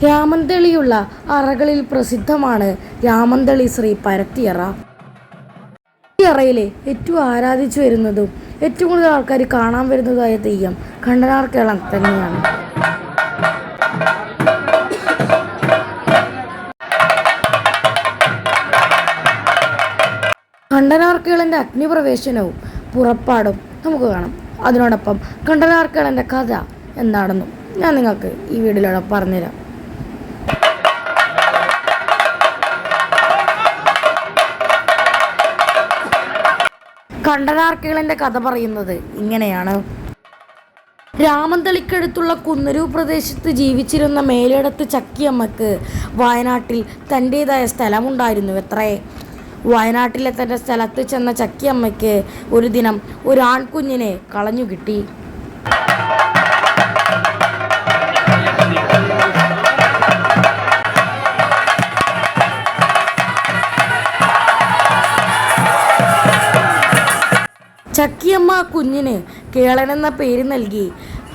രാമന്തളിയുള്ള അറകളിൽ പ്രസിദ്ധമാണ് രാമന്തളി ശ്രീ പരത്തിയറ. ഈ അറയിലെ ഏറ്റവും ആരാധിച്ചു വരുന്നതും ഏറ്റവും കൂടുതൽ ആൾക്കാർ കാണാൻ വരുന്നതായ തെയ്യം കണ്ടനാർ കേളൻ തന്നെയാണ്. കണ്ടനാർ കേളൻ്റെ അഗ്നിപ്രവേശനവും പുറപ്പാടും നമുക്ക് കാണാം. അതിനോടൊപ്പം കണ്ടനാർ കേളൻ്റെ കഥ എന്താണെന്നും ഞാൻ നിങ്ങൾക്ക് ഈ വീഡിയോയിലൂടെ പറഞ്ഞുതരാം. കണ്ടനാർ കേളൻ്റെ കഥ പറയുന്നത് ഇങ്ങനെയാണ്. രാമന്തളിക്കടുത്തുള്ള കുന്നരൂർ പ്രദേശത്ത് ജീവിച്ചിരുന്ന മേലേടത്ത് ചക്കിയമ്മക്ക് വയനാട്ടിൽ തൻ്റേതായ സ്ഥലമുണ്ടായിരുന്നുവത്രേ. വയനാട്ടിലെ തൻ്റെ സ്ഥലത്ത് ചെന്ന ചക്കിയമ്മയ്ക്ക് ഒരു ദിനം ഒരു ആൺകുഞ്ഞിനെ കളഞ്ഞു കിട്ടി. ചക്കിയമ്മ കുഞ്ഞിന് കേളൻ എന്ന പേര് നൽകി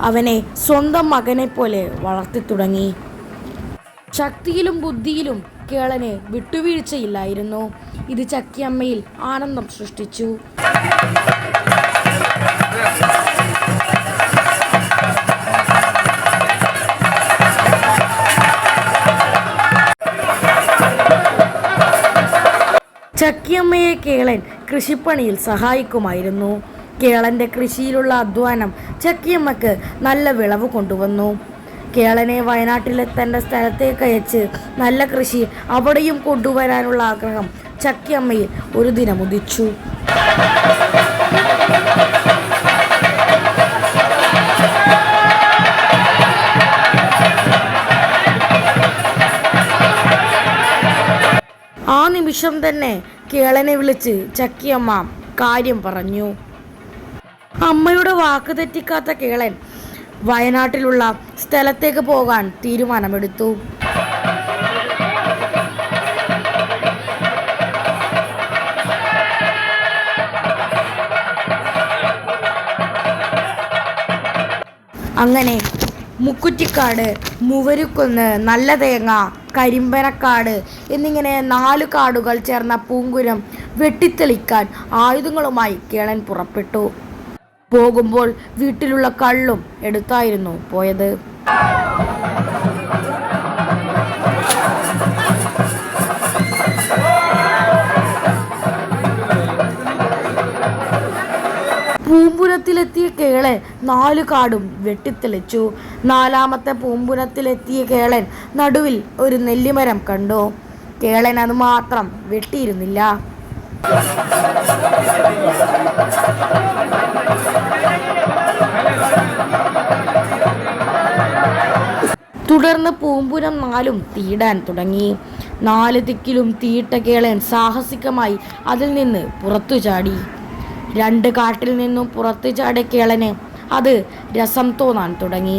അവനെ സ്വന്തം മകനെ പോലെ വളർത്തി തുടങ്ങി. ശക്തിയിലും ബുദ്ധിയിലും കേളന് വിട്ടുവീഴ്ചയില്ലായിരുന്നു. ഇത് ചക്കിയമ്മയിൽ ആനന്ദം സൃഷ്ടിച്ചു. ചക്കിയമ്മയെ കേളൻ കൃഷിപ്പണിയിൽ സഹായിക്കുമായിരുന്നു. കേളൻ്റെ കൃഷിയിലുള്ള അധ്വാനം ചക്കിയമ്മക്ക് നല്ല വിളവ് കൊണ്ടുവന്നു. കേളനെ വയനാട്ടിലെ തൻ്റെ സ്ഥലത്തേക്ക് അയച്ച് നല്ല കൃഷി അവിടെയും കൊണ്ടുവരാനുള്ള ആഗ്രഹം ചക്കിയമ്മയിൽ ഒരു ദിനം ഉദിച്ചു. ആ നിമിഷം തന്നെ കേളനെ വിളിച്ച് ചക്കിയമ്മ കാര്യം പറഞ്ഞു. അമ്മയുടെ വാക്ക് തെറ്റിക്കാത്ത കേളൻ വയനാട്ടിലുള്ള സ്ഥലത്തേക്ക് പോകാൻ തീരുമാനമെടുത്തു. അങ്ങനെ മുക്കുറ്റിക്കാട്, മൂവരുക്കുന്ന്, നല്ല തേങ്ങ, കരിമ്പനക്കാട് എന്നിങ്ങനെ 4 കാടുകൾ ചേർന്ന പൂങ്കുരം വെട്ടിത്തെളിക്കാൻ ആയുധങ്ങളുമായി കേളൻ പുറപ്പെട്ടു. പോകുമ്പോൾ വീട്ടിലുള്ള കള്ളും എടുത്തായിരുന്നു പോയത്. പൂമ്പുരത്തിലെത്തിയ കേളൻ 4 കാടും വെട്ടിത്തെളിച്ചു. 4ാമത്തെ പൂമ്പുരത്തിലെത്തിയ കേളൻ നടുവിൽ ഒരു നെല്ലിമരം കണ്ടു. കേളൻ അത് മാത്രം വെട്ടിയിരുന്നില്ല. തുടർന്ന് പൂമ്പുരം 4ഉം തീടാൻ തുടങ്ങി. 4 ദിക്കിലും തീയിട്ട കേളൻ സാഹസികമായി അതിൽ നിന്ന് പുറത്തു ചാടി. 2 കാട്ടിൽ നിന്നും പുറത്തു ചാടിയ കേളന് അത് രസം തോന്നാൻ തുടങ്ങി.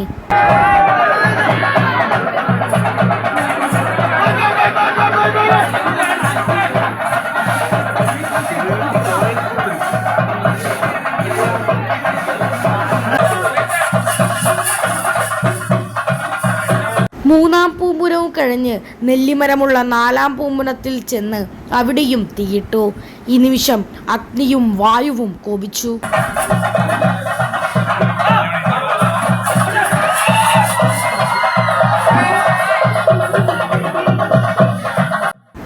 മൂന്നാം പൂമ്പുരവും കഴിഞ്ഞ് നെല്ലിമരമുള്ള 4ാം പൂമ്പുരത്തിൽ ചെന്ന് അവിടെയും തീയിട്ടു. ഈ നിമിഷം അഗ്നിയും വായുവും കോപിച്ചു.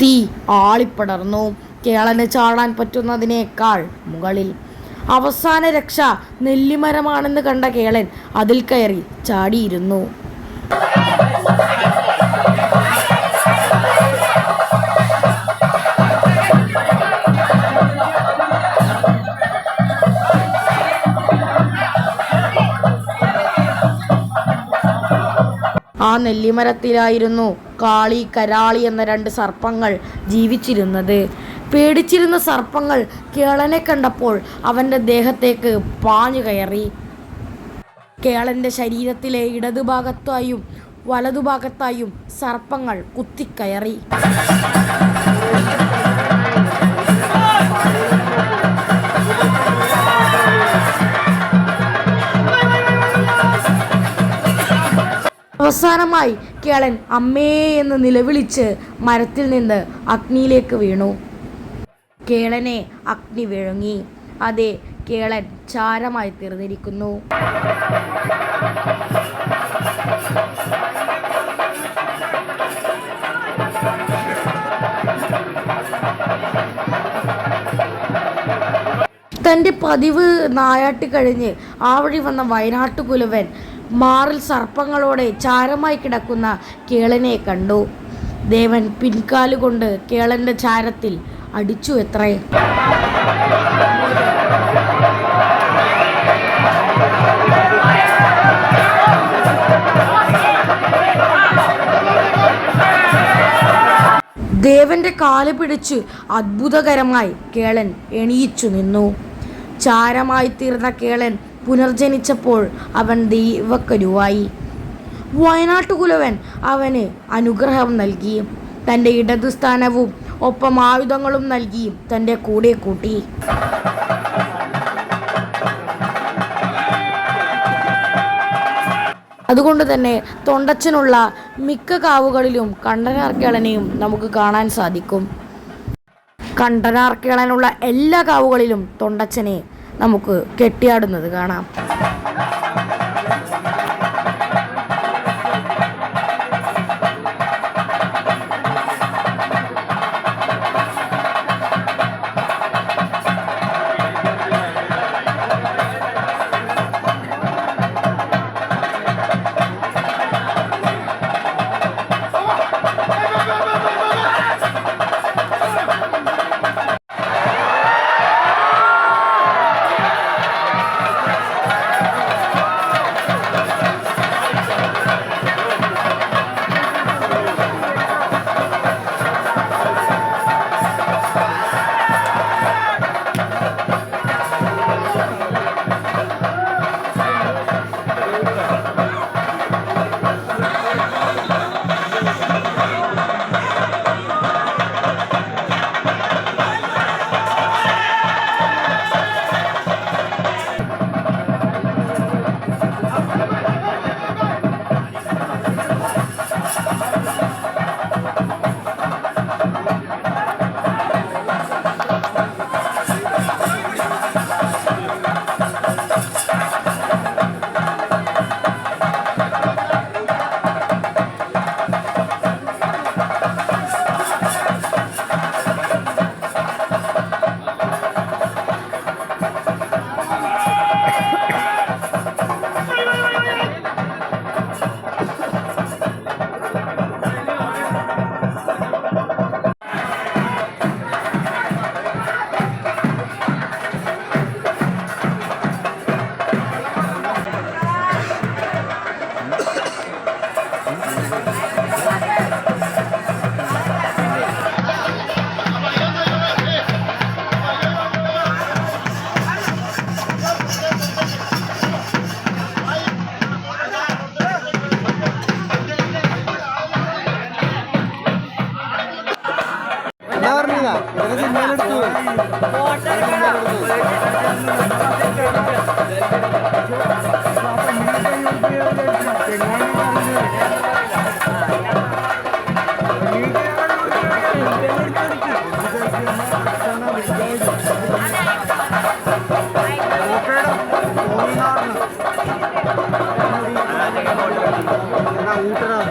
തീ ആളിപ്പടർന്നു. കേളന് ചാടാൻ പറ്റുന്നതിനേക്കാൾ മുകളിൽ. അവസാന രക്ഷ നെല്ലിമരമാണെന്ന് കണ്ട കേളൻ അതിൽ കയറി ചാടിയിരുന്നു. ആ നെല്ലിമരത്തിലായിരുന്നു കാളി, കരാളി എന്ന 2 സർപ്പങ്ങൾ ജീവിച്ചിരുന്നത്. പേടിച്ചിരുന്ന സർപ്പങ്ങൾ കേളനെ കണ്ടപ്പോൾ അവൻ്റെ ദേഹത്തേക്ക് പാഞ്ഞു കയറി. കേളൻ്റെ ശരീരത്തിലെ ഇടതുഭാഗത്തായും വലതുഭാഗത്തായും സർപ്പങ്ങൾ കുത്തിക്കയറി. അവസാനമായി കേളൻ അമ്മേ എന്ന് നിലവിളിച്ച് മരത്തിൽ നിന്ന് അഗ്നിയിലേക്ക് വീണു. കേളനെ അഗ്നി വിഴുങ്ങി. അതെ, കേളൻ ചാരമായി തീർന്നിരിക്കുന്നു. തൻ്റെ പതിവ് നായാട്ട് കഴിഞ്ഞ് ആ വഴി വന്ന വയനാട്ടുകുലവൻ മാറിൽ സർപ്പങ്ങളോടെ ചാരമായി കിടക്കുന്ന കേളനെ കണ്ടു. ദേവൻ പിൻകാലുകൊണ്ട് കേളന്റെ ചാരത്തിൽ അടിച്ചു എത്രേ. ദേവന്റെ കാല് പിടിച്ച് അത്ഭുതകരമായി കേളൻ എണീച്ചു നിന്നു. ചാരമായി തീർന്ന കേളൻ പുനർജനിച്ചപ്പോൾ അവൻ ദൈവക്കരുവായി. വയനാട്ടുകുലവൻ അവന് അനുഗ്രഹം നൽകി. തൻ്റെ ഇടതുസ്ഥാനവും ഒപ്പം ആയുധങ്ങളും നൽകി തൻ്റെ കൂടെ കൂട്ടി. അതുകൊണ്ട് തന്നെ തൊണ്ടച്ചനുള്ള മിക്ക കാവുകളിലും കണ്ടനാർ കേളനെയും നമുക്ക് കാണാൻ സാധിക്കും. കണ്ടനാർ കേളനുള്ള എല്ലാ കാവുകളിലും തൊണ്ടച്ചനെ നമുക്ക് കെട്ടിയാടുന്നത് കാണാം. ഊട്ടറ